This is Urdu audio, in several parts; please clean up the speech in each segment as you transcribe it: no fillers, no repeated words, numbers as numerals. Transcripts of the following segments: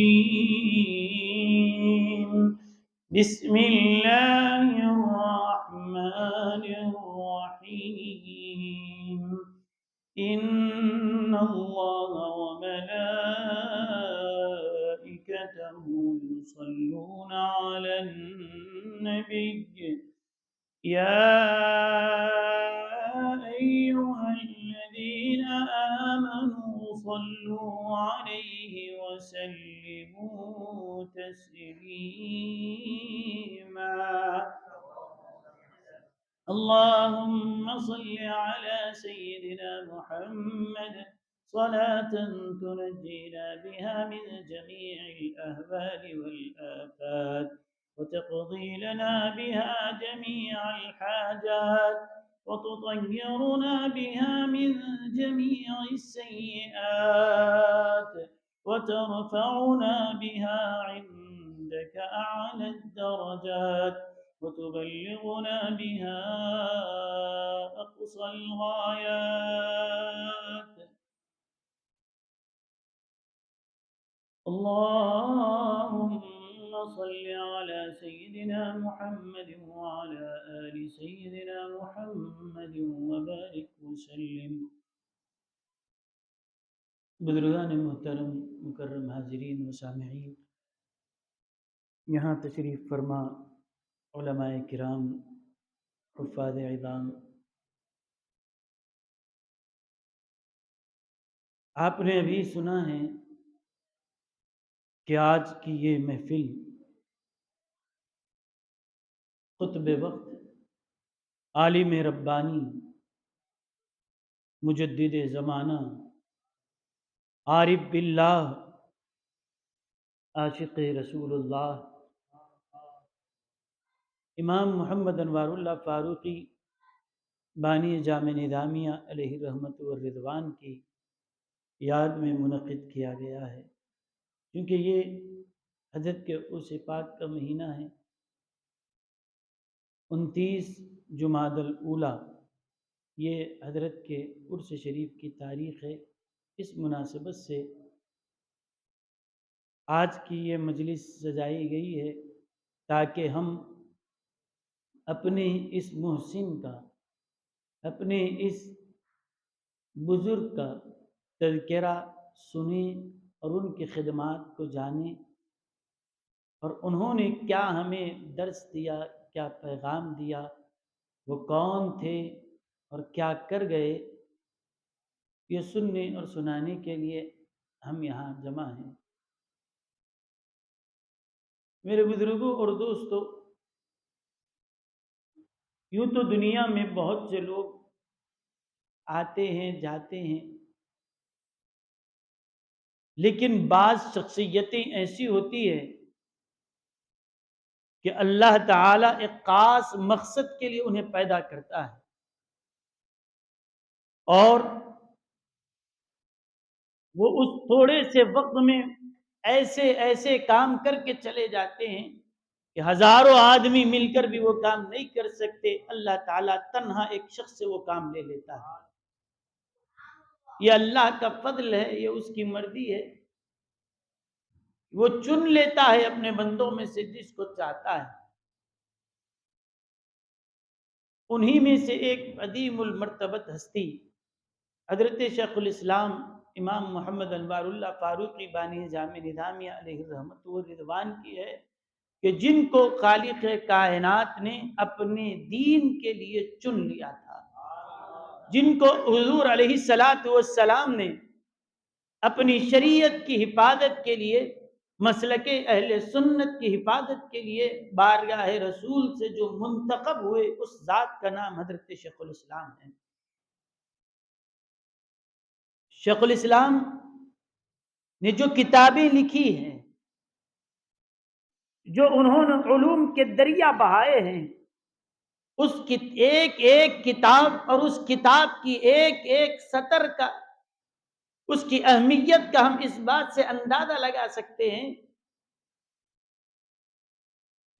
الرجيم بسم الله الرحمن الرحيم إن الله وملائكته يصلون على النبي يا أيها الذين آمنوا صلوا عليه وسلموا تسليما اللهم صل على سيدنا محمد صلاة تنجينا بها من جميع الأهوال والآفات وتقضي لنا بها جميع الحاجات وتطهرنا بها من جميع السيئات وترفعنا بها عندك أعلى الدرجات وتبلغنا بها أقصى الغايات اللهم صل على سيدنا محمد وعلى آل سيدنا محمد وبارك وسلم بزرگان محترم مکرم حاضرین و سامعین، یہاں تشریف فرما علماء کرام، حفاظ عظام، آپ نے ابھی سنا ہے کہ آج کی یہ محفل خطب وقت عالم ربانی، مجدد زمانہ، عارف باللہ، عاشق رسول اللہ، امام محمد انوار اللہ فاروقی بانی جامع نظامیہ علیہ رحمت والرضوان کی یاد میں منعقد کیا گیا ہے، کیونکہ یہ حضرت کے عرس پاک کا مہینہ ہے۔ 29 جمادی الاولیٰ یہ حضرت کے عرس شریف کی تاریخ ہے۔ اس مناسبت سے آج کی یہ مجلس سجائی گئی ہے تاکہ ہم اپنے اس محسن کا، اپنے اس بزرگ کا تذکرہ سنیں اور ان کی خدمات کو جانیں، اور انہوں نے کیا ہمیں درس دیا، کیا پیغام دیا، وہ کون تھے اور کیا کر گئے، یہ سننے اور سنانے کے لیے ہم یہاں جمع ہیں۔ میرے بزرگوں اور دوستوں، یوں تو دنیا میں بہت سے لوگ آتے ہیں جاتے ہیں، لیکن بعض شخصیتیں ایسی ہوتی ہیں کہ اللہ تعالیٰ ایک خاص مقصد کے لیے انہیں پیدا کرتا ہے، اور وہ اس تھوڑے سے وقت میں ایسے کام کر کے چلے جاتے ہیں کہ ہزاروں آدمی مل کر بھی وہ کام نہیں کر سکتے، اللہ تعالیٰ تنہا ایک شخص سے وہ کام لے لیتا ہے۔ یہ اللہ کا فضل ہے، یہ اس کی مرضی ہے، وہ چن لیتا ہے اپنے بندوں میں سے جس کو چاہتا ہے۔ انہی میں سے ایک عظیم المرتبت ہستی حضرت شیخ الاسلام امام محمد انوار اللہ فاروقی بانی جامع نظامیہ علیہ رحمت والرضوان کی ہے، کہ جن کو خالق کائنات نے اپنے دین کے لیے چن لیا تھا، جن کو حضور علیہ السلام نے اپنی شریعت کی حفاظت کے لیے، مسلک اہل سنت کی حفاظت کے لیے بارگاہ رسول سے جو منتخب ہوئے، اس ذات کا نام حضرت شیخ الاسلام ہے۔ شیخ الاسلام نے جو کتابیں لکھی ہیں، جو انہوں نے علوم کے دریا بہائے ہیں، اس کی ایک ایک کتاب اور اس کتاب کی ایک ایک سطر کا، اس کی اہمیت کا ہم اس بات سے اندازہ لگا سکتے ہیں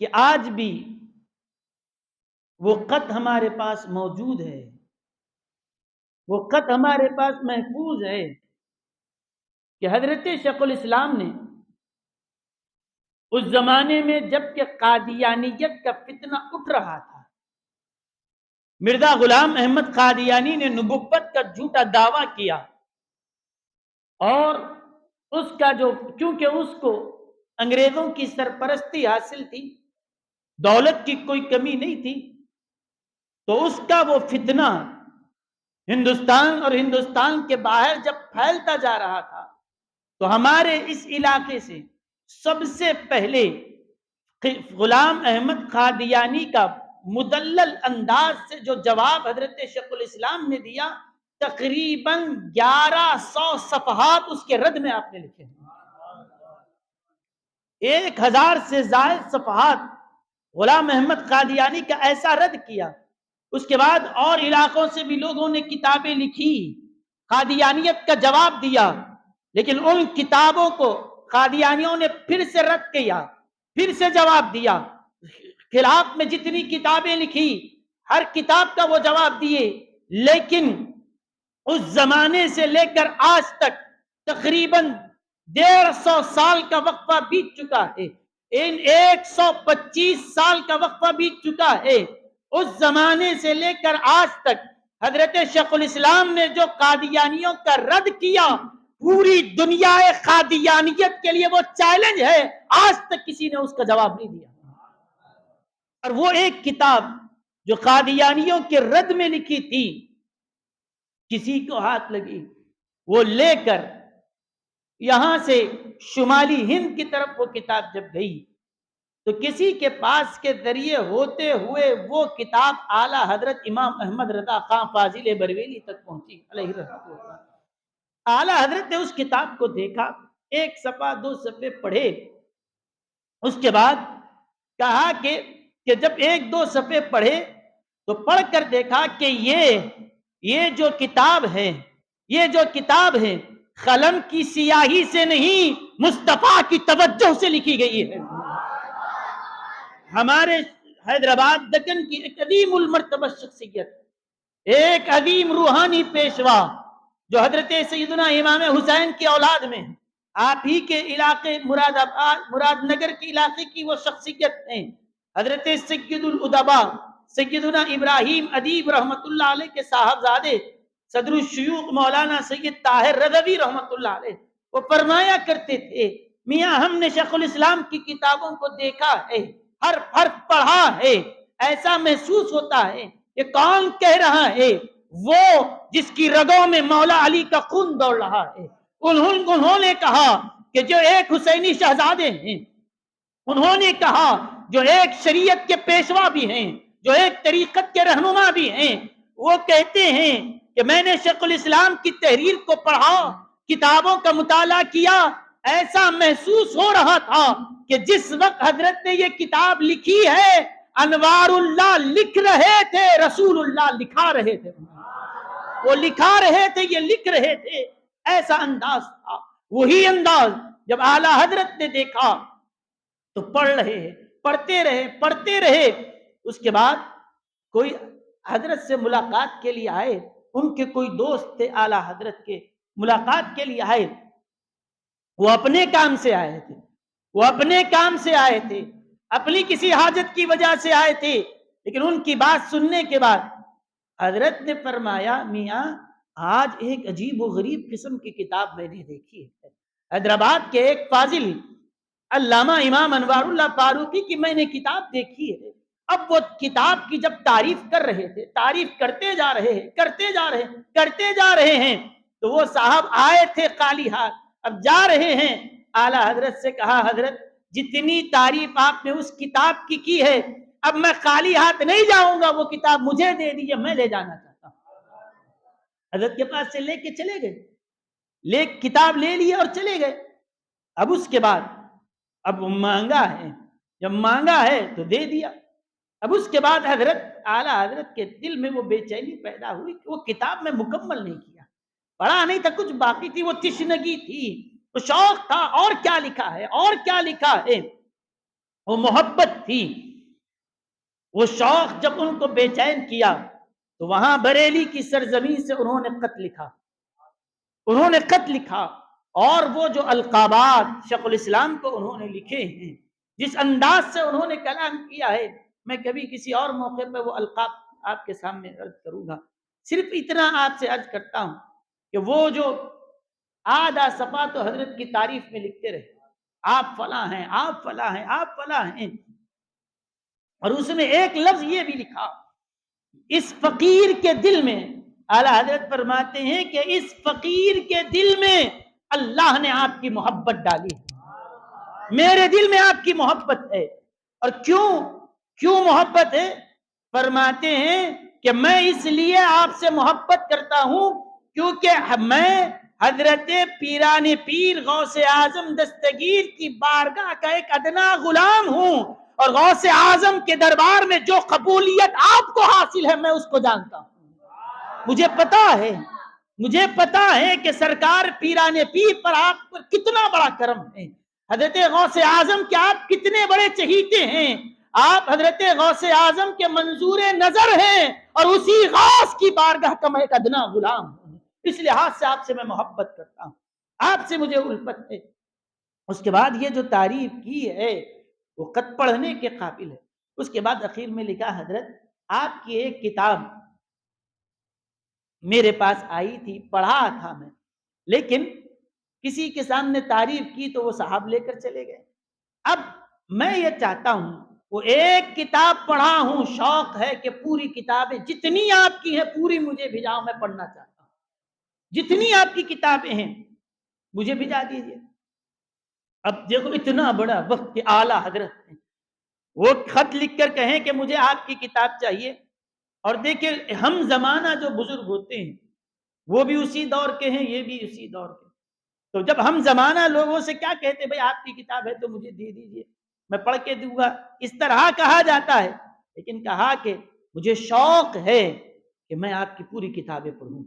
کہ آج بھی وہ خط ہمارے پاس موجود ہے، وہ خط ہمارے پاس محفوظ ہے، کہ حضرت شیخ الاسلام نے اس زمانے میں جب کہ قادیانیت کا فتنہ اٹھ رہا تھا، مرزا غلام احمد قادیانی نے نبوت کا جھوٹا دعویٰ کیا، اور اس کا چونکہ اس کو انگریزوں کی سرپرستی حاصل تھی، دولت کی کوئی کمی نہیں تھی، تو اس کا وہ فتنہ ہندوستان اور ہندوستان کے باہر جب پھیلتا جا رہا تھا، تو ہمارے اس علاقے سے سب سے پہلے غلام احمد قادیانی کا مدلل انداز سے جو جواب حضرت شیخ الاسلام نے دیا، تقریباً 1100 صفحات اس کے رد میں آپ نے لکھے، 1000 سے زائد صفحات غلام احمد قادیانی کا ایسا رد کیا۔ اس کے بعد اور علاقوں سے بھی لوگوں نے کتابیں لکھی، قادیانیت کا جواب دیا، لیکن ان کتابوں کو قادیانیوں نے پھر سے رد کیا، پھر سے جواب دیا۔ خلاف میں جتنی کتابیں لکھی، ہر کتاب کا وہ جواب دیے، لیکن اس زمانے سے لے کر آج تک تقریباً 150 سال کا وقفہ بیت چکا ہے، 125 سال کا وقفہ بیت چکا ہے۔ اس زمانے سے لے کر آج تک حضرت شیخ الاسلام نے جو قادیانیوں کا رد کیا، پوری دنیا قادیانیت کے لیے وہ چیلنج ہے، آج تک کسی نے اس کا جواب نہیں دیا۔ اور وہ ایک کتاب جو قادیانیوں کے رد میں لکھی تھی، کسی کو ہاتھ لگی، وہ لے کر یہاں سے شمالی ہند کی طرف وہ کتاب جب گئی، تو کسی کے پاس کے ذریعے ہوتے ہوئے وہ کتاب اعلیٰ حضرت امام احمد رضا خان فاضل بریلوی تک پہنچی علیہ رحمۃ اللہ۔ اعلیٰ حضرت نے اس کتاب کو دیکھا، 1 صفحہ 2 صفحے پڑھے، اس کے بعد کہا کہ جب 1-2 صفحے پڑھے تو پڑھ کر دیکھا کہ یہ جو کتاب ہے قلم کی سیاہی سے نہیں، مصطفیٰ کی توجہ سے لکھی گئی ہے۔ ہمارے حیدرآباد دکن کی ایک عظیم المرتبہ شخصیت، ایک عظیم روحانی پیشوا جو حضرت سیدنا امام حسین کی اولاد میں، آپ ہی کے علاقے مراد نگر کے علاقے کی وہ شخصیت ہیں، حضرت سید الادباء سیدنا ابراہیم ادیب رحمت اللہ علیہ کے صاحبزادے صدر الشیوخ مولانا سید طاہر رضوی رحمت اللہ علیہ، وہ فرمایا کرتے تھے، میاں ہم نے شیخ الاسلام کی کتابوں کو دیکھا ہے، ہر حرف پڑھا ہے، ایسا محسوس ہوتا ہے کہ کون کہہ رہا ہے، وہ جس کی رگوں میں مولا علی کا خون دوڑ رہا ہے۔ انہوں نے کہا کہ جو ایک حسینی شہزادے ہیں، انہوں نے کہا جو ایک شریعت کے پیشوا بھی ہیں، جو ایک طریقت کے رہنما بھی ہیں، وہ کہتے ہیں کہ میں نے شیخ الاسلام کی تحریر کو پڑھا، کتابوں کا مطالعہ کیا، ایسا محسوس ہو رہا تھا کہ جس وقت حضرت نے یہ کتاب لکھی ہے، انوار اللہ لکھ رہے تھے، رسول اللہ لکھا رہے تھے، وہ لکھا رہے تھے، یہ لکھ رہے تھے، ایسا انداز تھا۔ وہی انداز جب اعلیٰ حضرت نے دیکھا تو پڑھتے رہے۔ اس کے بعد کوئی حضرت سے ملاقات کے لیے آئے، ان کے کوئی دوست تھے اعلیٰ حضرت کے، ملاقات کے لیے آئے، وہ اپنے کام سے آئے تھے، اپنی کسی حاجت کی وجہ سے آئے تھے، لیکن ان کی بات سننے کے بعد حضرت نے فرمایا، میاں آج ایک عجیب و غریب قسم کی کتاب میں نے دیکھی ہے، حیدرآباد کے ایک فاضل علامہ امام انوار اللہ فاروقی کی میں نے کتاب دیکھی ہے۔ اب وہ کتاب کی جب تعریف کر رہے تھے، تعریف کرتے جا رہے ہیں، تو وہ صاحب آئے تھے خالی ہاتھ، اب جا رہے ہیں، اعلیٰ حضرت سے کہا، حضرت جتنی تعریف آپ نے اس کتاب کی ہے، اب میں خالی ہاتھ نہیں جاؤں گا، وہ کتاب مجھے دے دیجیے، میں لے جانا چاہتا ہوں۔ حضرت کے پاس سے لے کے چلے گئے، کتاب لے لی اور چلے گئے۔ اب اس کے بعد اب مانگا ہے، جب مانگا ہے تو دے دیا۔ اب اس کے بعد اعلیٰ حضرت کے دل میں وہ بے چینی پیدا ہوئی کہ وہ کتاب میں مکمل نہیں کیا، پڑھا نہیں تھا، کچھ باقی تھی، وہ تشنگی تھی، وہ شوق تھا، اور کیا لکھا ہے، وہ محبت تھی۔ وہ شوق جب ان کو بے چین کیا تو وہاں بریلی کی سرزمین سے انہوں نے خط لکھا، اور وہ جو القابات شیخ الاسلام کو انہوں نے لکھے ہیں، جس انداز سے انہوں نے کلام کیا ہے، میں کبھی کسی اور موقع پہ وہ القاب آپ کے سامنے عرض کروں گا۔ صرف اتنا آپ سے عرض کرتا ہوں کہ وہ جو آدھا صفحہ تو حضرت کی تعریف میں لکھتے رہے، آپ فلاں ہیں، آپ فلاں ہیں، آپ فلاں ہیں، اور اس میں ایک لفظ یہ بھی لکھا، اس فقیر کے دل میں، اعلیٰ حضرت فرماتے ہیں کہ اس فقیر کے دل میں اللہ نے آپ کی محبت ڈالی ہے، میرے دل میں آپ کی محبت ہے۔ اور کیوں محبت ہے؟ فرماتے ہیں کہ میں اس لیے آپ سے محبت کرتا ہوں کیونکہ میں حضرت پیران پیر غوث اعظم دستگیر کی بارگاہ کا ایک ادنا غلام ہوں، اور غوث اعظم کے دربار میں جو قبولیت آپ کو حاصل ہے میں اس کو جانتا ہوں۔ مجھے پتا ہے کہ سرکار پیران پیر پر آپ پر کتنا بڑا کرم ہے، حضرت غوث اعظم کے آپ کتنے بڑے چہیتے ہیں، آپ حضرت غوث اعظم کے منظور نظر ہیں، اور اسی غوث کی بارگاہ کا میں ایک ادنا غلام ہوں، اس لحاظ سے آپ سے میں محبت کرتا ہوں، آپ سے مجھے الفت ہے۔ اس کے بعد یہ جو تعریف کی ہے وہ خط پڑھنے کے قابل ہے۔ اس کے بعد اخیر میں لکھا، حضرت آپ کی ایک کتاب میرے پاس آئی تھی، پڑھا تھا میں، لیکن کسی کے سامنے تعریف کی تو وہ صاحب لے کر چلے گئے۔ اب میں یہ چاہتا ہوں، وہ ایک کتاب پڑھا ہوں، شوق ہے کہ پوری کتابیں جتنی آپ کی ہیں پوری مجھے بھیجاؤ، میں پڑھنا چاہتا ہوں، جتنی آپ کی کتابیں ہیں مجھے بھیجا دیجیے۔ اب دیکھو اتنا بڑا وقت کے اعلیٰ حضرت ہیں، وہ خط لکھ کر کہیں کہ مجھے آپ کی کتاب چاہیے۔ اور دیکھیں ہم زمانہ جو بزرگ ہوتے ہیں وہ بھی اسی دور کے ہیں، یہ بھی اسی دور کے، تو جب ہم زمانہ لوگوں سے کیا کہتے، بھائی آپ کی کتاب ہے تو مجھے دے دیجیے، میں پڑھ کے دوں گا، اس طرح کہا جاتا ہے، لیکن کہا کہ مجھے شوق ہے کہ میں آپ کی پوری کتابیں پڑھوں،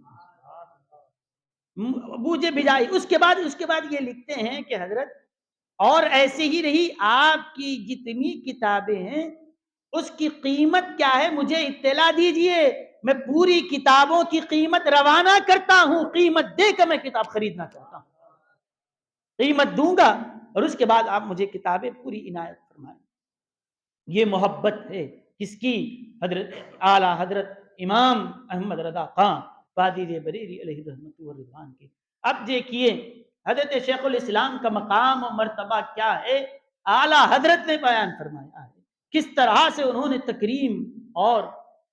مجھے بھجائی۔ اس کے بعد یہ لکھتے ہیں کہ حضرت اور ایسے ہی رہی آپ کی جتنی کتابیں ہیں اس کی قیمت کیا ہے مجھے اطلاع دیجئے، میں پوری کتابوں کی قیمت روانہ کرتا ہوں، قیمت دے کر میں کتاب خریدنا چاہتا ہوں، قیمت دوں گا، اور اس کے بعد آپ مجھے کتابیں پوری عنایت فرمائیں۔ یہ محبت ہے کس کی؟ حضرت اعلیٰ حضرت امام احمد رضا خان قادری بریلوی علیہ رحمت و رضوان کی۔ اب دیکھیے حضرت شیخ الاسلام کا مقام و مرتبہ کیا ہے، اعلیٰ حضرت نے بیان فرمایا ہے، کس طرح سے انہوں نے تکریم اور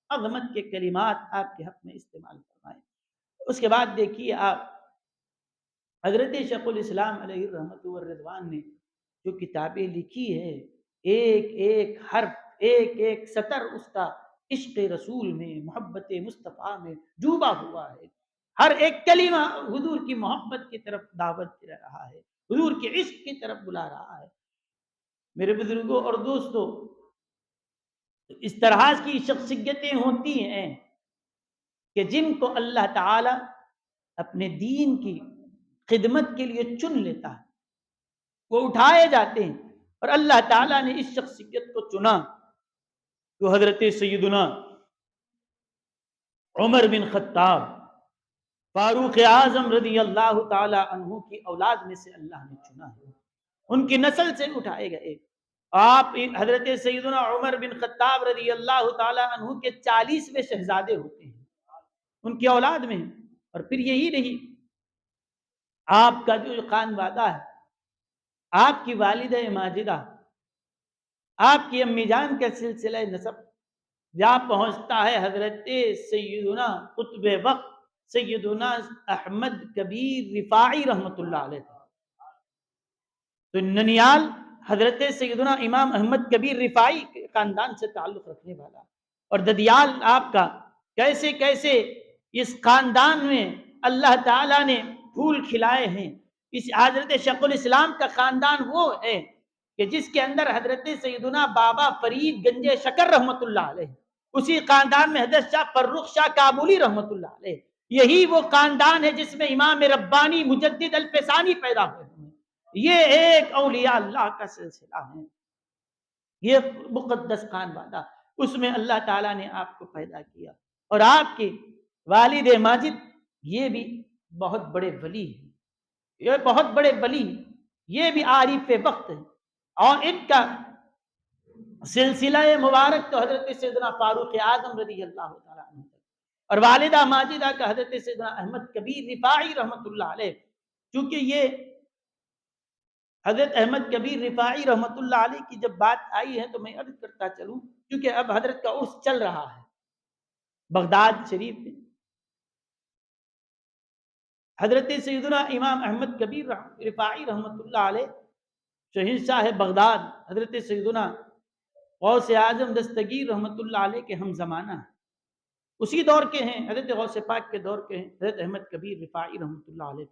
عظمت کے کلمات آپ کے حق میں استعمال فرمائے۔ اس کے بعد دیکھیے آپ حضرت شیخ الاسلام علیہ رحمت و رضوان نے جو کتابیں لکھی ہے، ایک ایک حرف، ایک ایک سطر اس کا عشق رسول میں، محبت مصطفیٰ میں ڈوبا ہوا ہے، ہر ایک کلمہ حضور کی محبت کی طرف دعوت دے رہا ہے، حضور کے عشق کی طرف بلا رہا ہے۔ میرے بزرگوں اور دوستوں، اس طرح کی شخصیتیں ہوتی ہیں کہ جن کو اللہ تعالی اپنے دین کی خدمت کے لیے چن لیتا ہے، وہ اٹھائے جاتے ہیں، اور اللہ تعالیٰ نے اس شخصیت کو چنا تو حضرت سیدنا عمر بن خطاب فاروق اعظم رضی اللہ تعالی عنہ کی اولاد میں سے اللہ نے چنا ہے، ان کی نسل سے اٹھائے گئے۔ آپ حضرت سیدنا عمر بن خطاب رضی اللہ تعالی عنہ کے 40ویں شہزادے ہوتے ہیں، ان کی اولاد میں ہیں، اور پھر یہی رہی آپ کا جو خانوادہ ہے، آپ کی والدہ ماجدہ، آپ کی امی جان کا سلسلہ نسب جہاں پہنچتا ہے حضرت سیدنا قطب وقت سیدنا احمد کبیر رفاعی رحمت اللہ علیہ، تو ننیال حضرت سیدنا امام احمد کبیر رفاعی کے خاندان سے تعلق رکھنے والا، اور ددیال آپ کا کیسے کیسے اس خاندان میں اللہ تعالیٰ نے پھول کھلائے ہیں۔ اس حضرت شیخ الاسلام کا خاندان وہ ہے کہ جس کے اندر حضرت سیدنا بابا فرید گنج شکر رحمت اللہ علیہ، اسی خاندان میں حضرت شاہ فرخ شاہ کابلی رحمت اللہ علیہ، یہی وہ خاندان ہے جس میں امام ربانی مجدد الفسانی پیدا ہوئے ہیں۔ یہ ایک اولیاء اللہ کا سلسلہ ہے، یہ مقدس خانوادہ، اس میں اللہ تعالیٰ نے آپ کو پیدا کیا، اور آپ کے والد ماجد یہ بھی بہت بڑے ولی ہیں، یہ بہت بڑے ولی، یہ بھی عارف وقت ہے، اور ان کا سلسلہ مبارک تو حضرت سیدنا فاروق اعظم رضی اللہ تعالیٰ عنہ، اور والدہ ماجدہ کا حضرت سیدنا احمد کبیر رفاعی رحمۃ اللہ علیہ، چونکہ یہ حضرت احمد کبیر رفاعی رحمۃ اللہ علیہ کی جب بات آئی ہے تو میں عرض کرتا چلوں، کیونکہ اب حضرت کا عرس چل رہا ہے بغداد شریف میں۔ حضرت سیدنا امام احمد کبیر رفاعی رحمۃ اللہ علیہ شہنشاہ بغداد، حضرت سیدنا غوث اعظم دستگیر رحمۃ اللہ علیہ کے ہم زمانہ ہیں، اسی دور کے ہیں، حضرت غوث پاک کے دور کے ہیں حضرت احمد کبیر رفاعی رحمۃ اللہ علیہ۔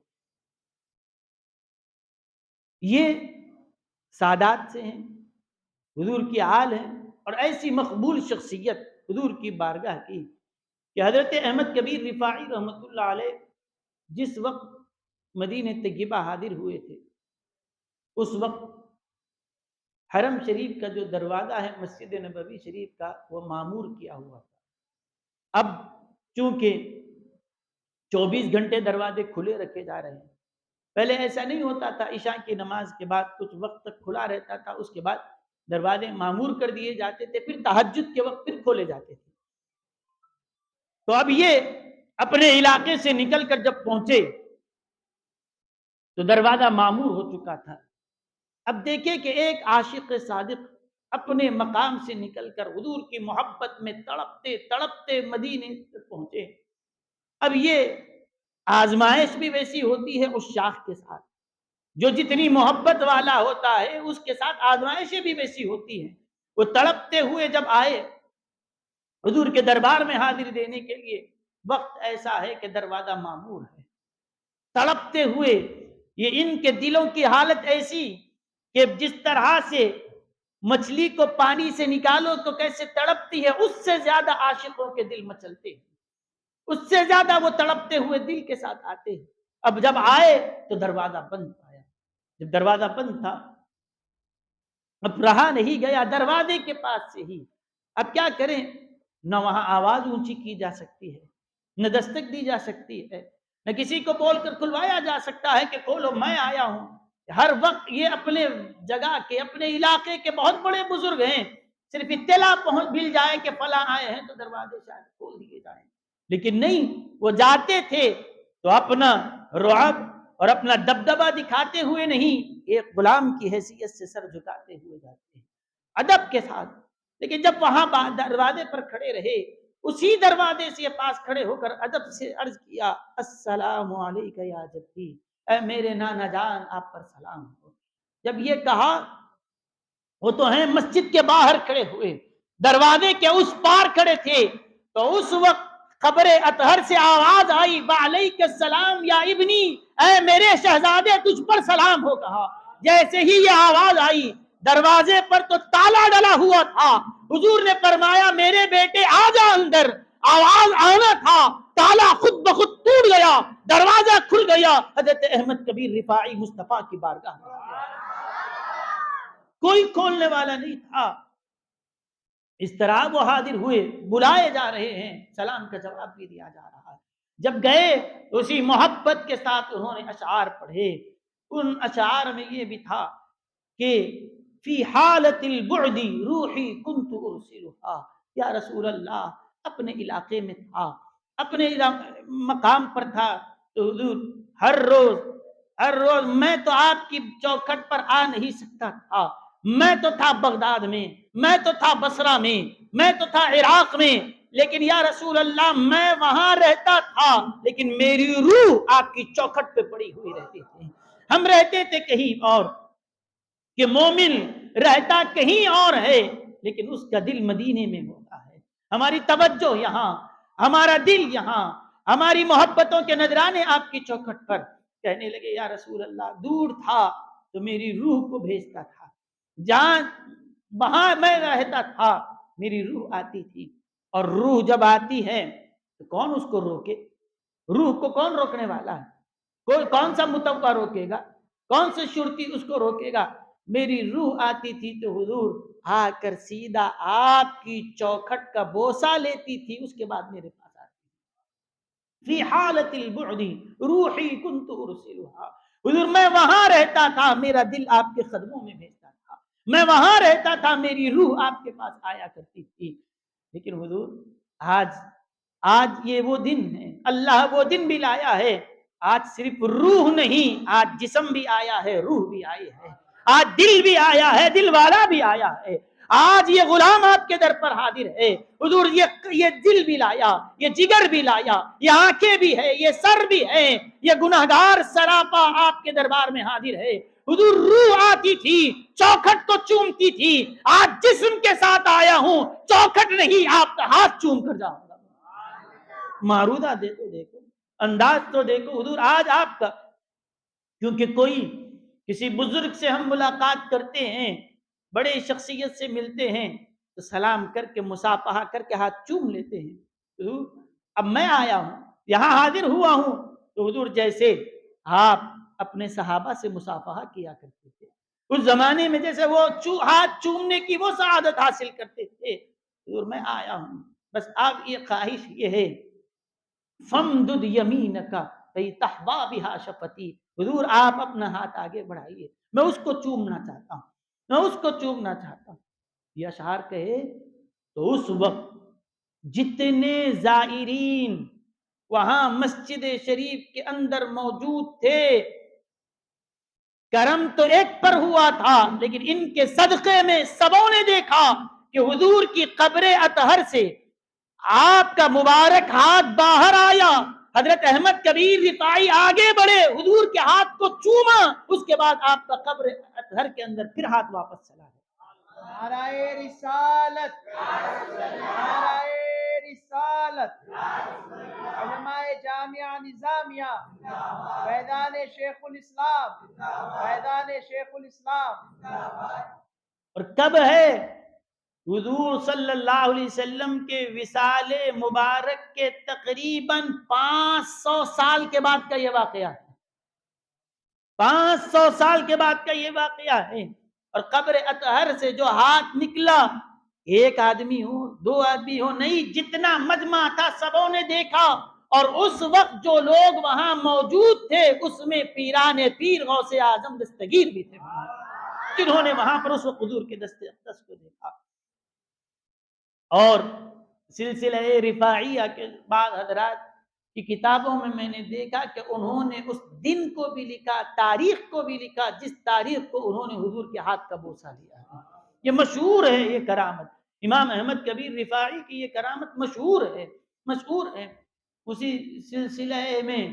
یہ سادات سے ہیں، حضور کی آل ہیں، اور ایسی مقبول شخصیت حضور کی بارگاہ کی کہ حضرت احمد کبیر رفاعی رحمۃ اللہ علیہ جس وقت مدینہ طیبہ حاضر ہوئے تھے، اس وقت حرم شریف کا جو دروازہ ہے مسجد نبوی شریف کا، وہ معمور کیا ہوا تھا۔ اب چونکہ 24 گھنٹے دروازے کھلے رکھے جا رہے ہیں، پہلے ایسا نہیں ہوتا تھا، عشاء کی نماز کے بعد کچھ وقت تک کھلا رہتا تھا، اس کے بعد دروازے معمور کر دیے جاتے تھے، پھر تہجد کے وقت پھر کھولے جاتے تھے۔ تو اب یہ اپنے علاقے سے نکل کر جب پہنچے تو دروازہ معمور ہو چکا تھا۔ اب دیکھیں کہ ایک عاشق صادق اپنے مقام سے نکل کر حضور کی محبت میں تڑپتے تڑپتے مدینے تک پہنچے۔ اب یہ آزمائش بھی ویسی ہوتی ہے اس شاخ کے ساتھ، جو جتنی محبت والا ہوتا ہے اس کے ساتھ آزمائشیں بھی ویسی ہوتی ہیں۔ وہ تڑپتے ہوئے جب آئے حضور کے دربار میں حاضری دینے کے لیے، وقت ایسا ہے کہ دروازہ معمور ہے، تڑپتے ہوئے، یہ ان کے دلوں کی حالت ایسی کہ جس طرح سے مچھلی کو پانی سے نکالو تو کیسے تڑپتی ہے، اس سے زیادہ عاشقوں کے دل مچلتے ہیں، اس سے زیادہ وہ تڑپتے ہوئے دل کے ساتھ آتے ہیں۔ اب جب آئے تو دروازہ بند پایا، جب دروازہ بند تھا اب رہا نہیں گیا دروازے کے پاس سے ہی، اب کیا کریں، نہ وہاں آواز اونچی کی جا سکتی ہے، نہ دستک دی جا سکتی ہے، نہ کسی کو بول کر کھلوایا جا سکتا ہے کہ کھولو میں آیا ہوں۔ ہر وقت یہ اپنے جگہ کے اپنے علاقے کے بہت بڑے بزرگ ہیں، صرف اطلاع پہنچ مل جائے کہ فلاں آئے ہیں تو دروازے شاید کھول دیے جائیں، لیکن نہیں، وہ جاتے تھے تو اپنا رعب اور اپنا دبدبہ دکھاتے ہوئے نہیں، ایک غلام کی حیثیت سے سر جھکاتے ہوئے جاتے ہیں ادب کے ساتھ۔ لیکن جب وہاں دروازے پر کھڑے رہے، اسی دروازے سے پاس کھڑے ہو کر ادب سے عرض کیا، السلام علیکم یا جدی، اے میرے نانا جان آپ پر سلام ہو۔ جب یہ کہا، وہ تو ہیں مسجد کے باہر کھڑے ہوئے، دروازے کے اس پار کھڑے تھے، تو اس وقت قبر اطہر سے آواز آئی، وعلیک السلام یا ابنی، اے میرے شہزادے تجھ پر سلام ہو کہا۔ جیسے ہی یہ آواز آئی، دروازے پر تو تالا ڈلا ہوا تھا، حضور نے فرمایا میرے بیٹے آ جا اندر، آواز آنا تھا، تالا خود بخود ٹوٹ گیا، دروازہ کھل گیا، حضرت احمد کبیر رفاعی مصطفیٰ کی بارگاہ میں کوئی کھولنے والا نہیں تھا۔ اس طرح وہ حاضر ہوئے، بلائے جا رہے ہیں، سلام کا جواب بھی دیا جا رہا ہے۔ جب گئے اسی محبت کے ساتھ انہوں نے اشعار پڑھے، ان اشعار میں یہ بھی تھا کہ فی حالت البعد روحی کنت ارسلھا، یا رسول اللہ اپنے علاقے میں تھا، اپنے مقام پر تھا، تو حضور ہر روز میں تو آپ کی چوکھٹ پر آ نہیں سکتا تھا، میں تو تھا بغداد میں، میں تو تھا بصرہ میں تو تھا عراق میں، لیکن یا رسول اللہ میں وہاں رہتا تھا لیکن میری روح آپ کی چوکھٹ پہ پڑی ہوئی رہتی تھی۔ ہم رہتے تھے کہیں اور، کہ مومن رہتا کہیں اور ہے لیکن اس کا دل مدینے میں ہوتا ہے، ہماری توجہ یہاں، ہمارا دل یہاں، ہماری محبتوں کے نذرانے آپ کی چوکھٹ پر۔ کہنے لگے یا رسول اللہ دور تھا تو میری روح کو بھیجتا تھا، جہاں وہاں میں رہتا تھا میری روح آتی تھی، اور روح جب آتی ہے تو کون اس کو روکے؟ روح کو کون روکنے والا ہے؟ کوئی کون سا متوع روکے گا؟ کون سے شرطی اس کو روکے گا؟ میری روح آتی تھی تو حضور آ کر سیدھا آپ کی چوکھٹ کا بوسہ لیتی تھی، اس کے بعد میرے پاس آتی فی حالت البعد روحی کنت ارسلھا، حضور میں وہاں رہتا تھا، میرا دل آپ کے قدموں میں بھیجتا تھا، میں وہاں رہتا تھا، میری روح آپ کے پاس آیا کرتی تھی. لیکن حضور آج آج یہ وہ دن ہے، اللہ وہ دن بھی لایا ہے. آج صرف روح نہیں، آج جسم بھی آیا ہے، روح بھی آئی ہے، آج دل بھی آیا ہے، دل والا بھی آیا ہے. آج یہ غلام آپ کے در پر حاضر ہے حضور. یہ دل بھی لایا، یہ جگر بھی لایا، یہ آنکھیں بھی ہے، یہ سر بھی ہے، یہ گناہگار سراپا آپ کے دربار میں حاضر ہے حضور. روح آتی تھی، چوکھٹ کو چومتی تھی، آج جسم کے ساتھ آیا ہوں، چوکھٹ نہیں آپ کا ہاتھ چوم کر جاؤں گا. معروضہ دیکھو انداز تو دیکھو حضور آج آپ کا. کیونکہ کوئی کسی بزرگ سے ہم ملاقات کرتے ہیں، بڑے شخصیت سے ملتے ہیں تو سلام کر کے مصافحہ کر کے ہاتھ چوم لیتے ہیں. حضور اب میں آیا ہوں، یہاں حاضر ہوا ہوں تو حضور جیسے آپ اپنے صحابہ سے مصافحہ کیا کرتے تھے اس زمانے میں، جیسے وہ ہاتھ چومنے کی وہ سعادت حاصل کرتے تھے، حضور میں آیا ہوں. بس آپ یہ خواہش یہ ہے فَمْدُدْ يَمِينَكَ کئی تحوا بہا شفتی. حضور آپ اپنا ہاتھ آگے بڑھائیے، میں اس کو چومنا چاہتا ہوں، میں اس کو چومنا چاہتا ہوں. یہ اشعار کہے تو اس وقت جتنے زائرین وہاں مسجد شریف کے اندر موجود تھے، کرم تو ایک پر ہوا تھا لیکن ان کے صدقے میں سبوں نے دیکھا کہ حضور کی قبر اطہر سے آپ کا مبارک ہاتھ باہر آیا. حضرت احمد کبیر رفاعی آگے بڑھے، حضور کے ہاتھ کو چوما، اس کے بعد آپ کا قبر اطہر کے اندر پھر ہاتھ واپس چلا ہے. نعرہ رسالت، نعرہ رسالت، علماء جامعہ نظامیہ، فیضان شیخ الاسلام، فیضان شیخ الاسلام. اور کب ہے؟ حضور صلی اللہ علیہ وسلم کے وصال مبارک کے تقریباً 500 سال کے بعد کا یہ واقعہ ہے. 500 سال کے بعد کا یہ واقعہ ہے. اور قبر اطہر سے جو ہاتھ نکلا، ایک آدمی ہو، دو آدمی ہو نہیں، جتنا مجمع تھا سبوں نے دیکھا. اور اس وقت جو لوگ وہاں موجود تھے اس میں پیران پیر غوث اعظم دستگیر بھی تھے، جنہوں نے وہاں پر اس وقت حضور کے دست اقدس کو دیکھا. اور سلسلہ رفاعیہ کے بعد حضرات کی کتابوں میں نے دیکھا کہ انہوں نے اس دن کو بھی لکھا، تاریخ کو بھی لکھا جس تاریخ کو انہوں نے حضور کے ہاتھ کا بوسہ لیا ہے. یہ مشہور ہے، یہ کرامت امام احمد کبیر رفاعی کی یہ کرامت مشہور ہے، مشہور ہے. اسی سلسلہ میں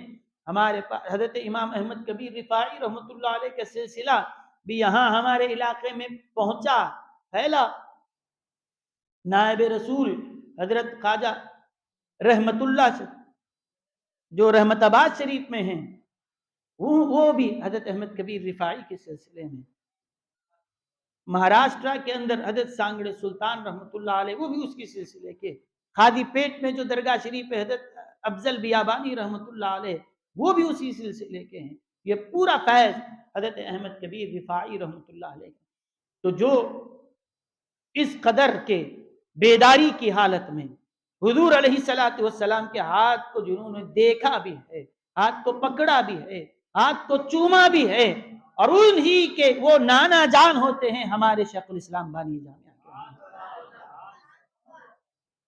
ہمارے پاس حضرت امام احمد کبیر رفاعی رحمۃ اللہ علیہ کا سلسلہ بھی یہاں ہمارے علاقے میں پہنچا، پھیلا. نائب رسول حضرت خواجہ رحمت اللہ سے جو رحمت آباد شریف میں ہیں، وہ بھی حضرت احمد کبیر رفاعی کے سلسلے میں. مہاراشٹرا کے اندر حضرت سانگڑے سلطان رحمت اللہ علیہ وہ بھی اس کی سلسلے کے. خادی پیٹ میں جو درگاہ شریف ہے حضرت افضل بیابانی رحمت اللہ علیہ وہ بھی اسی سلسلے کے ہیں. یہ پورا فیض حضرت احمد کبیر رفاعی رحمت اللہ علیہ. تو جو اس قدر کے بیداری کی حالت میں حضور علیہ الصلوۃ والسلام کے ہاتھ کو جنہوں نے دیکھا بھی ہے، ہاتھ کو پکڑا بھی ہے، ہاتھ کو چوما بھی ہے، اور انہی کے وہ نانا جان ہوتے ہیں ہمارے شیخ الاسلام بانی جامعہ کے.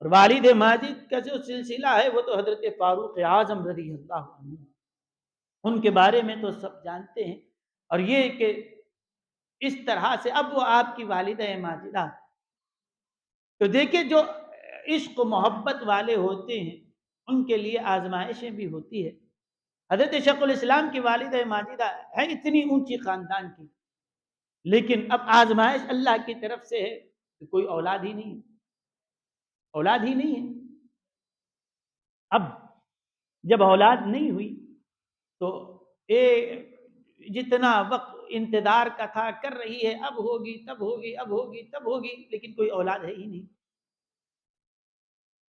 اور والد ماجد کا جو سلسلہ ہے وہ تو حضرت فاروق اعظم رضی اللہ عنہ، ان کے بارے میں تو سب جانتے ہیں. اور یہ کہ اس طرح سے اب وہ آپ کی والدہ ماجدہ، تو دیکھیں جو عشق و محبت والے ہوتے ہیں ان کے لیے آزمائشیں بھی ہوتی ہے. حضرت شیخ الاسلام کی والدہ ماجدہ ہے اتنی اونچی خاندان کی، لیکن اب آزمائش اللہ کی طرف سے ہے کہ کوئی اولاد ہی نہیں ہے، اولاد ہی نہیں ہے. اب جب اولاد نہیں ہوئی تو جتنا وقت انتظار کا تھا کر رہی ہے، اب ہوگی تب ہوگی، اب ہوگی تب ہوگی، لیکن کوئی اولاد ہے ہی نہیں.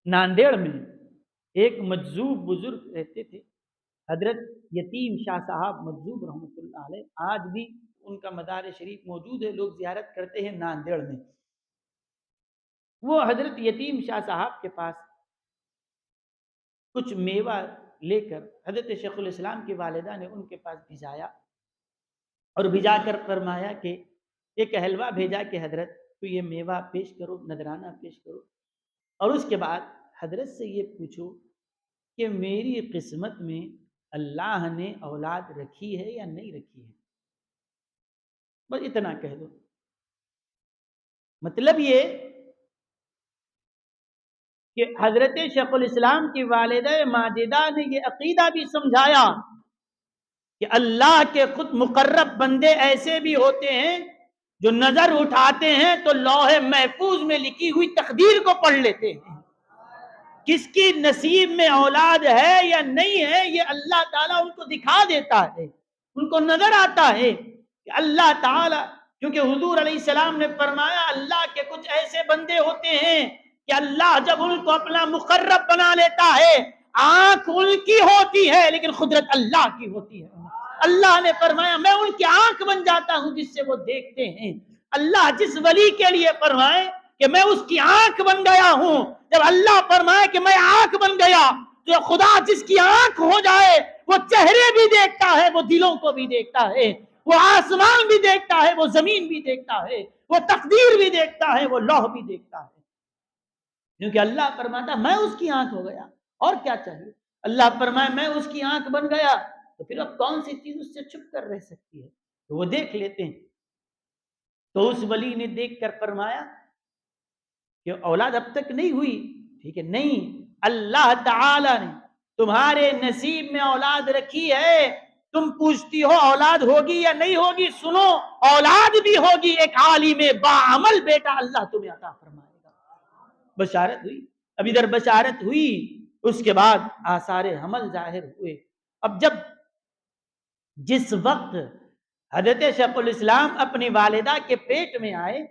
ناندیڑ میں ایک مجذوب بزرگ رہتے تھے، حضرت یتیم شاہ صاحب مجذوب رحمۃ اللہ علیہ. آج بھی ان کا مزار شریف موجود ہے، لوگ زیارت کرتے ہیں ناندیڑ میں. وہ حضرت یتیم شاہ صاحب کے پاس کچھ میوہ لے کر حضرت شیخ الاسلام کی والدہ نے ان کے پاس بھیجایا. اور بھیجا کر فرمایا کہ ایک حلوہ بھیجا کہ حضرت تو یہ میوہ پیش کرو، نذرانہ پیش کرو، اور اس کے بعد حضرت سے یہ پوچھو کہ میری قسمت میں اللہ نے اولاد رکھی ہے یا نہیں رکھی ہے، بس اتنا کہہ دو۔ مطلب یہ کہ حضرت شیخ الاسلام کی والدہ ماجدہ نے یہ عقیدہ بھی سمجھایا کہ اللہ کے خود مقرب بندے ایسے بھی ہوتے ہیں جو نظر اٹھاتے ہیں تو لوح محفوظ میں لکھی ہوئی تقدیر کو پڑھ لیتے ہیں۔ کس کی نصیب میں اولاد ہے یا نہیں ہے یہ اللہ تعالیٰ ان کو دکھا دیتا ہے، ان کو نظر آتا ہے کہ اللہ تعالیٰ، کیونکہ حضور علیہ السلام نے فرمایا اللہ کے کچھ ایسے بندے ہوتے ہیں کہ اللہ جب ان کو اپنا مقرب بنا لیتا ہے، آنکھ ان کی ہوتی ہے لیکن قدرت اللہ کی ہوتی ہے۔ اللہ نے فرمایا میں ان کی آنکھ بن جاتا ہوں جس سے وہ دیکھتے ہیں۔ اللہ جس ولی کے لیے فرمائے کہ میں اس کی آنکھ بن گیا ہوں، جب اللہ فرمائے کہ میں آنکھ بن گیا، جو خدا جس کی آنکھ ہو جائے وہ چہرے بھی دیکھتا ہے، وہ دلوں کو بھی دیکھتا ہے، وہ آسمان بھی دیکھتا ہے، وہ زمین بھی دیکھتا ہے، وہ تقدیر بھی دیکھتا ہے، وہ لوح بھی دیکھتا ہے، کیونکہ اللہ فرماتا میں اس کی آنکھ ہو گیا، اور کیا چاہیے؟ اللہ فرمائے میں اس کی آنکھ بن گیا تو پھر اب کون سی چیز اس سے چھپ کر رہ سکتی ہے؟ تو وہ دیکھ لیتے ہیں۔ تو اس ولی نے دیکھ کر فرمایا کہ اولاد اب تک نہیں ہوئی، ٹھیک ہے، نہیں، اللہ تعالی نے تمہارے نصیب میں اولاد رکھی ہے، تم پوچھتی ہو اولاد ہوگی یا نہیں ہوگی، سنو اولاد بھی ہوگی، ایک عالم باعمل بیٹا اللہ تمہیں عطا فرمائے گا۔ بشارت ہوئی، اب ادھر بشارت ہوئی، اس کے بعد آثار حمل ظاہر ہوئے۔ اب جس وقت حضرت شیخ الاسلام اپنی والدہ کے پیٹ میں آئے،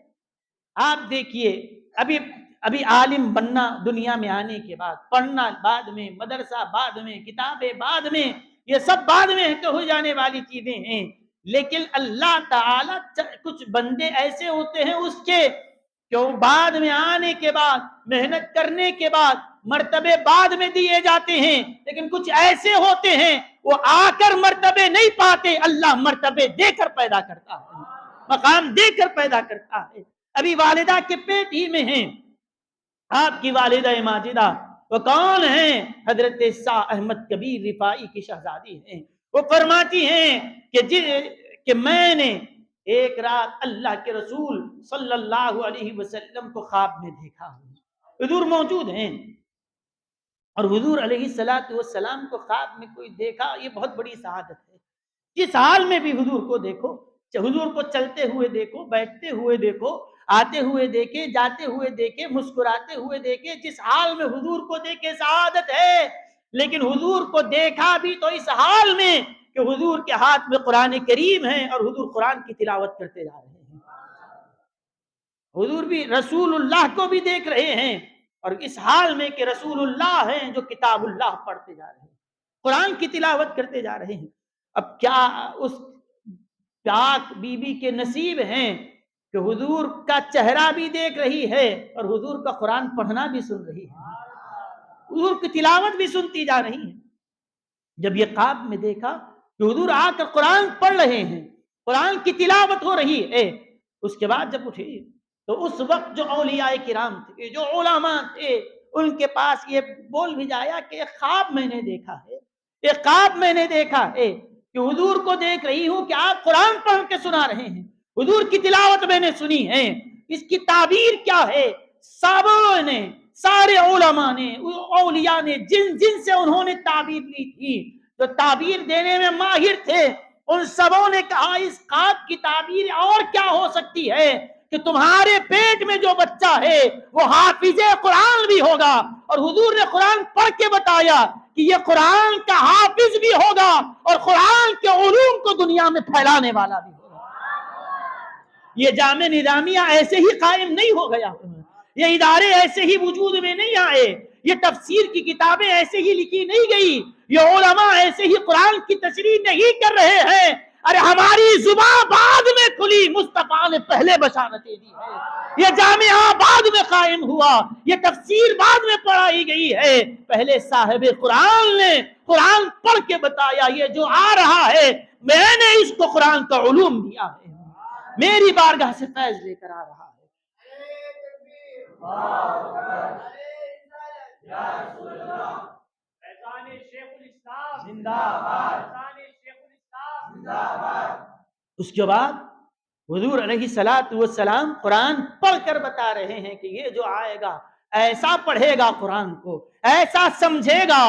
آپ دیکھیے ابھی عالم بننا دنیا میں آنے کے بعد، پڑھنا بعد میں، مدرسہ بعد میں، کتابیں بعد میں، یہ سب بعد میں ہو جانے والی چیزیں ہیں، لیکن اللہ تعالی کچھ بندے ایسے ہوتے ہیں اس کے کہ وہ بعد میں آنے کے بعد، محنت کرنے کے بعد مرتبے بعد میں دیے جاتے ہیں، لیکن کچھ ایسے ہوتے ہیں وہ آ کر مرتبے نہیں پاتے، اللہ مرتبے دے کر پیدا کرتا ہے، مقام دے کر پیدا کرتا ہے۔ ابھی والدہ کے پیٹ ہی میں ہیں، آپ کی والدہ ماجدہ، وہ کون ہیں؟ حضرت شاہ احمد کبیر رفاعی کی شہزادی ہیں۔ وہ فرماتی ہیں کہ میں نے ایک رات اللہ کے رسول صلی اللہ علیہ وسلم کو خواب میں دیکھا، حضور موجود ہیں، اور حضور علیہ السلام کو خواب میں کوئی دیکھا، یہ بہت بڑی سعادت ہے۔ جس حال میں بھی حضور کو دیکھو، حضور کو چلتے ہوئے دیکھو، بیٹھتے ہوئے دیکھو، آتے ہوئے دیکھے، جاتے ہوئے دیکھے، مسکراتے ہوئے دیکھے، جس حال میں حضور کو دیکھے سعادت ہے۔ لیکن حضور کو دیکھا بھی تو اس حال میں کہ حضور کے ہاتھ میں قرآن کریم ہے اور حضور قرآن کی تلاوت کرتے جا رہے ہیں، حضور بھی رسول اللہ کو بھی دیکھ رہے ہیں، اور اس حال میں کہ رسول اللہ ہیں جو کتاب اللہ پڑھتے جا رہے ہیں، قرآن کی تلاوت کرتے جا رہے ہیں۔ اب کیا اس پاک بی بی کے نصیب ہیں کہ حضور کا چہرہ بھی دیکھ رہی ہے اور حضور کا قرآن پڑھنا بھی سن رہی ہے، حضور کی تلاوت بھی سنتی جا رہی ہے۔ جب یہ خواب میں دیکھا کہ حضور آ کر قرآن پڑھ رہے ہیں، قرآن کی تلاوت ہو رہی ہے، اس کے بعد جب اٹھے تو اس وقت جو اولیاء کرام تھے، جو علماء تھے، ان کے پاس یہ بول بھی جایا کہ ایک خواب میں نے دیکھا ہے، ایک خواب میں نے دیکھا ہے کہ حضور کو دیکھ رہی ہوں کہ آپ قرآن پڑھ کے سنا رہے ہیں، حضور کی تلاوت میں نے سنی ہے، اس کی تعبیر کیا ہے؟ صحابہ نے، سارے علماء نے، اولیاء نے، جن سے انہوں نے تعبیر لی تھی، جو تعبیر دینے میں ماہر تھے، ان سبوں نے کہا اس خواب کی تعبیر اور کیا ہو سکتی ہے کہ تمہارے پیٹ میں جو بچہ ہے وہ حافظ قرآن بھی ہوگا، اور حضور نے قرآن پڑھ کے بتایا کہ یہ قرآن کا حافظ بھی ہوگا اور قرآن کے علوم کو دنیا میں پھیلانے والا بھی ہوگا۔ یہ جامع نظامیہ ایسے ہی قائم نہیں ہو گیا، یہ ادارے ایسے ہی وجود میں نہیں آئے، یہ تفسیر کی کتابیں ایسے ہی لکھی نہیں گئی، یہ علماء ایسے ہی قرآن کی تشریح نہیں کر رہے ہیں، ارے ہماری زبان بعد میں کھلی، مصطفیٰ نے پہلے بشارتیں دی ہے، یہ جامعہ بعد میں قائم ہوا، یہ تفسیر بعد میں پڑھائی گئی ہے، پہلے صاحب قرآن نے قرآن پڑھ کے بتایا یہ جو آ رہا ہے میں نے اس کو قرآن کا علوم دیا ہے، میری بارگاہ سے فیض لے کر آ رہا ہے۔ فیضان شیخ الاسلام زندہ باد، فیضان شیخ الاسلام زندہ باد۔ اس کے بعد حضور علیہ الصلوۃ والسلام قرآن پڑھ کر بتا رہے ہیں کہ یہ جو آئے گا ایسا پڑھے گا قرآن کو، ایسا سمجھے گا،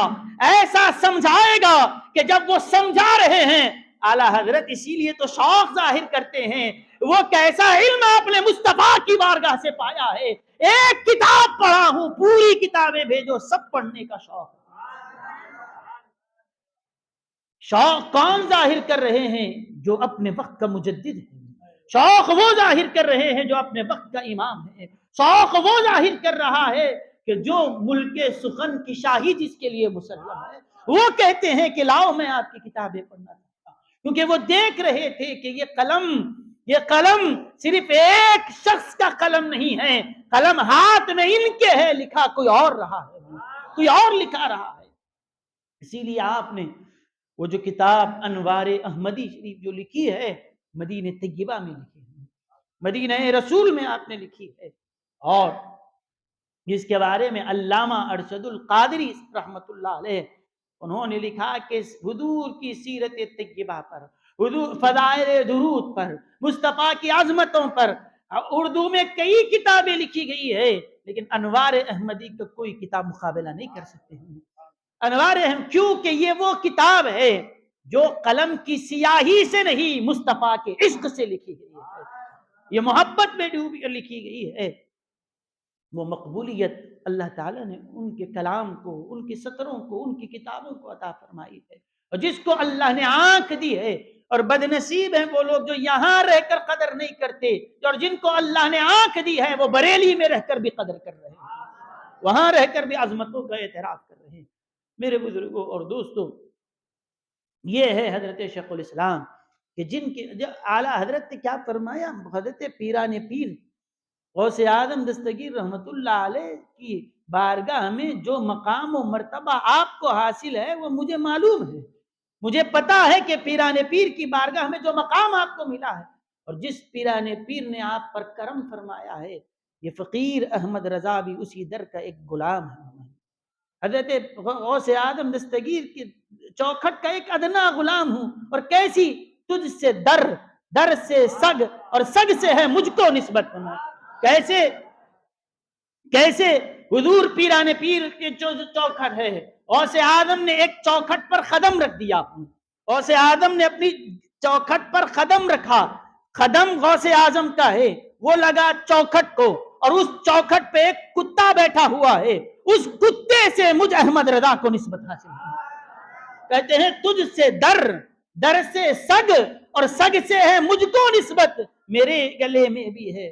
ایسا سمجھائے گا کہ جب وہ سمجھا رہے ہیں اعلیٰ حضرت اسی لیے تو شوق ظاہر کرتے ہیں، وہ کیسا علم آپ نے مصطفیٰ کی بارگاہ سے پایا ہے، ایک کتاب پڑھا ہوں پوری کتابیں بھیجو، سب پڑھنے کا شوق۔ شوق کون ظاہر کر رہے ہیں؟ جو اپنے وقت کا مجدد ہے۔ شوق وہ ظاہر کر رہے ہیں جو اپنے وقت کا امام ہے۔ شوق وہ ظاہر کر رہا ہے کہ جو ملک سخن کی شاہی جس کے لیے مسلم ہے، وہ کہتے ہیں کہ لاؤ میں آپ کی کتابیں پڑھنا چاہتا ہوں، کیونکہ وہ دیکھ رہے تھے کہ یہ قلم صرف ایک شخص کا قلم نہیں ہے، قلم ہاتھ میں ان کے ہے، لکھا کوئی اور رہا ہے، کوئی اور لکھا رہا ہے۔ اسی لیے آپ نے وہ جو کتاب انوار احمدی شریف جو لکھی ہے مدینہ طیبہ میں لکھی ہے، مدینہ رسول میں آپ نے لکھی ہے، اور جس کے بارے میں علامہ ارشد القادری رحمت اللہ علیہ انہوں نے لکھا کہ حضور کی سیرت طیبہ پر، حضور فضائل درود پر، مصطفیٰ کی عظمتوں پر اردو میں کئی کتابیں لکھی گئی ہے، لیکن انوار احمدی کا کوئی کتاب مقابلہ نہیں کر سکتے ہیں۔ انوار احمد کیونکہ یہ وہ کتاب ہے جو قلم کی سیاہی سے نہیں، مصطفیٰ کے عشق سے لکھی گئی ہے، یہ محبت میں ڈوب کر لکھی گئی ہے۔ وہ مقبولیت اللہ تعالیٰ نے ان کے کلام کو، ان کی سطروں کو، ان کی کتابوں کو عطا فرمائی ہے، اور جس کو اللہ نے آنکھ دی ہے، اور بد نصیب ہیں وہ لوگ جو یہاں رہ کر قدر نہیں کرتے، اور جن کو اللہ نے آنکھ دی ہے وہ بریلی میں رہ کر بھی قدر کر رہے ہیں، وہاں رہ کر بھی عظمتوں کا اعتراف کر رہے ہیں۔ میرے بزرگوں اور دوستوں، یہ ہے حضرت شیخ الاسلام کہ جن کے اعلیٰ حضرت نے کیا فرمایا، حضرت پیران پیر غوث اعظم دستگیر رحمت اللہ علیہ کی بارگاہ میں جو مقام و مرتبہ آپ کو حاصل ہے وہ مجھے معلوم ہے، مجھے پتا ہے کہ پیران پیر کی بارگاہ میں جو مقام آپ کو ملا ہے، اور جس پیران پیر نے آپ پر کرم فرمایا ہے، یہ فقیر احمد رضا بھی اسی در کا ایک غلام ہے۔ حضرت غوث اعظم دستگیر کی چوکھٹ کا ایک ادنا غلام ہوں، اور کیسی تجھ سے در سے سگ، اور سگ سے ہے مجھ کو نسبت ہونا۔ کیسے حضور پیران پیر کے جو چوکھٹ ہے، غوث اعظم نے ایک چوکھٹ پر قدم رکھ دیا، غوث اعظم نے اپنی چوکھٹ پر قدم رکھا، قدم غوث اعظم کا ہے، وہ لگا چوکھٹ کو، اور اس چوکھٹ پہ ایک کتا بیٹھا ہوا ہے، اس کتے سے مجھ احمد رضا کو نسبت حاصل ہے۔ کہتے ہیں تجھ سے در سے سگ، اور سگ سے ہے مجھ کو نسبت، میرے گلے میں بھی ہے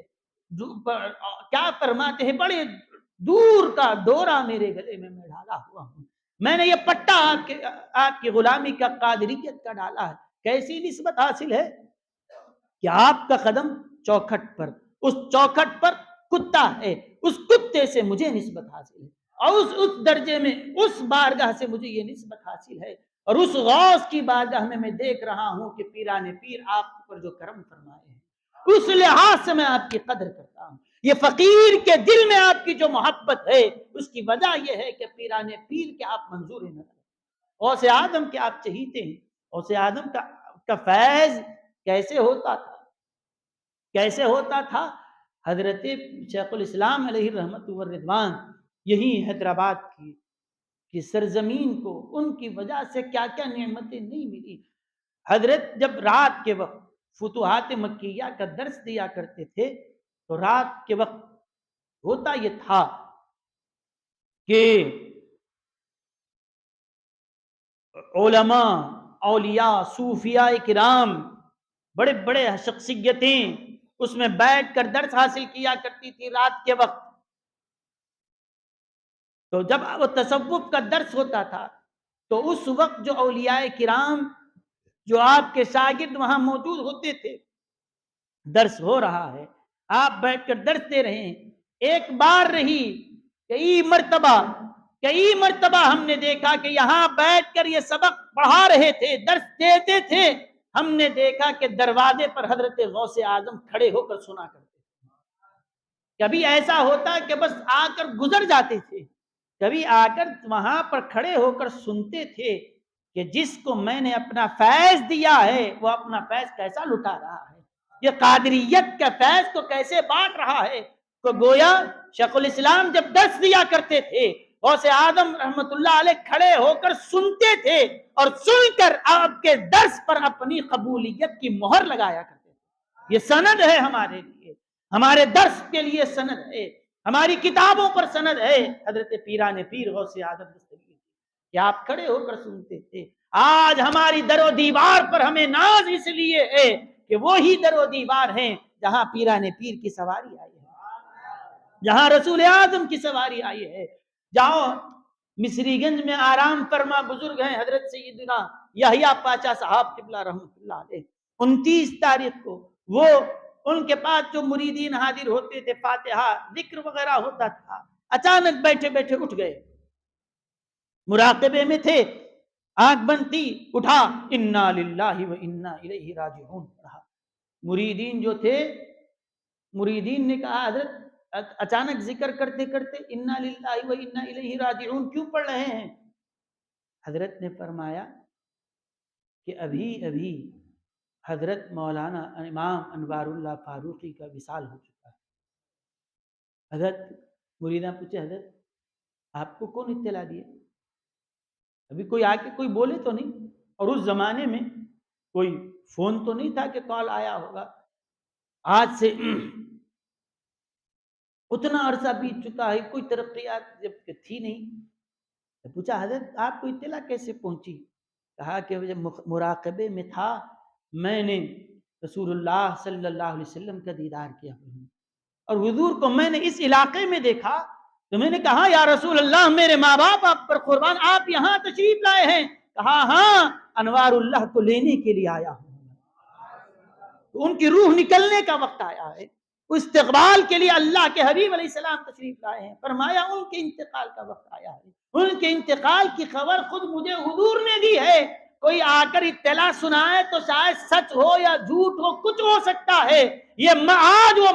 کیا فرماتے ہیں، بڑے دور کا ڈورا میرے گلے میں ڈالا ہوا ہوں، میں نے یہ پٹا آپ کی غلامی کا قادریت کا ڈالا ہے۔ کیسی نسبت حاصل ہے کہ آپ کا قدم چوکھٹ پر، اس چوکھٹ پر کتا ہے، اس کتے سے مجھے نسبت حاصل ہے، اور اس درجے میں اس بارگاہ سے مجھے یہ نسبت حاصل ہے، اور اس غوث کی بارگاہ میں دیکھ رہا ہوں کہ پیران پیر آپ پر جو کرم فرمائے ہیں، اس لحاظ سے میں آپ کی قدر کرتا ہوں۔ یہ فقیر کے دل میں آپ کی جو محبت ہے، اس کی وجہ یہ ہے کہ پیران پیر کے آپ منظور نظر، غوث اعظم کے آپ چہیتے ہیں۔ غوث اعظم کا فیض کیسے ہوتا تھا؟ حضرت شیخ الاسلام علیہ رحمت والرضوان یہی حیدرآباد کی سرزمین کو ان کی وجہ سے کیا کیا نعمتیں نہیں ملی۔ حضرت جب رات کے وقت فتوحات مکیہ کا درس دیا کرتے تھے تو رات کے وقت ہوتا یہ تھا کہ علماء، اولیاء، صوفیاء کرام، بڑے بڑے شخصیتیں اس میں بیٹھ کر درس حاصل کیا کرتی تھی رات کے وقت۔ تو جب وہ تصوف کا درس ہوتا تھا تو اس وقت جو اولیاء کرام جو آپ کے شاگرد وہاں موجود ہوتے تھے، درس ہو رہا ہے، آپ بیٹھ کر درس دے رہے ہیں، ایک بار رہی کئی مرتبہ ہم نے دیکھا کہ یہاں بیٹھ کر یہ سبق پڑھا رہے تھے، درس دیتے تھے، ہم نے دیکھا کہ دروازے پر حضرت غوث اعظم کھڑے ہو کر سنا کرتے تھے۔ کبھی ایسا ہوتا کہ بس آ کر گزر جاتے تھے، کبھی آ کر وہاں پر کھڑے ہو کر سنتے تھے کہ جس کو میں نے اپنا فیض دیا ہے وہ اپنا فیض کیسا لٹا رہا ہے، یہ قادریت کا فیض کو کیسے بانٹ رہا ہے۔ تو گویا شیخ الاسلام جب درس دیا کرتے تھے، غوث اعظم رحمت اللہ علیہ کھڑے ہو کر سنتے تھے اور سن کر آپ کے درس پر اپنی قبولیت کی مہر لگایا کرتے تھے۔ یہ سند ہے ہمارے لیے، ہمارے درس کے لیے سند ہے، ہماری کتابوں پر سند ہے۔ حضرت پیران پیر غوث اعظم دستگیر کہ آپ کھڑے ہو کر سنتے تھے۔ آج ہماری در و دیوار پر ہمیں ناز اس لیے ہے کہ وہی در و دیوار ہیں جہاں پیران پیر کی سواری آئی ہے، جہاں رسول اعظم کی سواری آئی ہے۔ جاؤ مصری گنج میں آرام فرما بزرگ ہیں حضرت سیدنا یحییٰ پاچا صاحب قبلہ رحمۃ اللہ علیہ، 29 تاریخ کو وہ ان کے پاس جو مریدین حاضر ہوتے تھے، فاتحہ ذکر وغیرہ ہوتا تھا، اچانک بیٹھے بیٹھے اٹھ گئے، مراقبے میں تھے، آنکھ بند تھی، اٹھا انا للہ و انا الیہ راجعون پڑھا۔ مریدین جو تھے، مریدین نے کہا حضرت اچانک ذکر کرتے کرتے انا للہ و انا الیہ راجعون کیوں پڑھ رہے ہیں؟ حضرت نے فرمایا کہ ابھی ابھی حضرت مولانا امام انوار اللہ فاروقی کا وصال ہو چکا ہے۔ حضرت مریداں پوچھے حضرت آپ کو کون اطلاع دیے؟ ابھی کوئی آ کے کوئی بولے تو نہیں، اور اس زمانے میں کوئی فون تو نہیں تھا کہ کال آیا ہوگا، آج سے اتنا عرصہ بیت چکا ہے، کوئی ترقیات جب کہ تھی نہیں۔ تو پوچھا حضرت آپ کو اطلاع کیسے پہنچی؟ کہا کہ مراقبے میں تھا، میں نے رسول اللہ صلی اللہ علیہ وسلم کا دیدار کیا اور حضور کو میں نے اس علاقے میں دیکھا، تو میں نے کہا یا رسول اللہ میرے ماں باپ آپ پر قربان، آپ یہاں تشریف لائے ہیں؟ کہا ہاں انوار اللہ کو لینے کے لیے آیا ہوں، تو ان کی روح نکلنے کا وقت آیا ہے، استقبال کے لیے اللہ کے حبیب علیہ السلام تشریف لائے ہیں۔ فرمایا ان کے انتقال کا وقت آیا ہے، ان کے انتقال کی خبر خود مجھے حضور نے دی ہے، کوئی آ کر اطلاع سنائے تو شاید سچ ہو یا جھوٹ ہو، کچھ ہو سکتا ہے۔ یہ آج وہ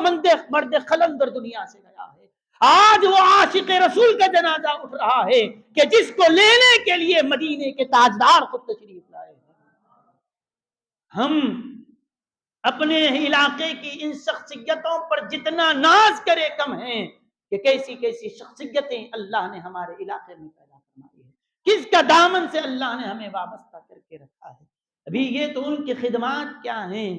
مرد قلندر دنیا سے گیا ہے، آج وہ عاشق رسول کا جنازہ اٹھ رہا ہے کہ جس کو لینے کے لیے مدینے کے تاجدار خود تشریف لائے ہیں۔ ہم اپنے علاقے کی ان شخصیتوں پر جتنا ناز کرے کم ہیں کہ کیسی کیسی شخصیتیں اللہ نے ہمارے علاقے میں پیدا فرمائی ہے، کس کا دامن سے اللہ نے ہمیں وابستہ کر کے رکھا ہے۔ ابھی یہ تو ان کی خدمات کیا ہیں،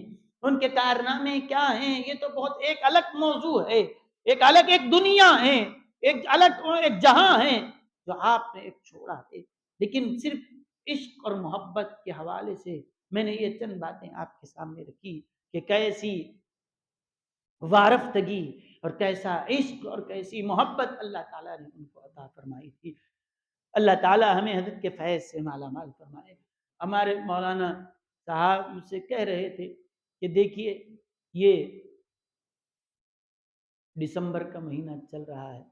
ان کے کارنامے کیا ہیں، یہ تو بہت ایک الگ موضوع ہے، ایک الگ ایک دنیا ہے، ایک الگ ایک جہاں ہے جو آپ نے ایک چھوڑا ہے۔ لیکن صرف عشق اور محبت کے حوالے سے میں نے یہ چند باتیں آپ کے سامنے رکھی کہ کیسی وارفتگی اور کیسا عشق اور کیسی محبت اللہ تعالیٰ نے ان کو عطا فرمائی تھی۔ اللہ تعالیٰ ہمیں حضرت کے فیض سے مالا مال فرمائے۔ ہمارے مولانا صاحب مجھ سے کہہ رہے تھے کہ دیکھیے یہ دسمبر کا مہینہ چل رہا ہے،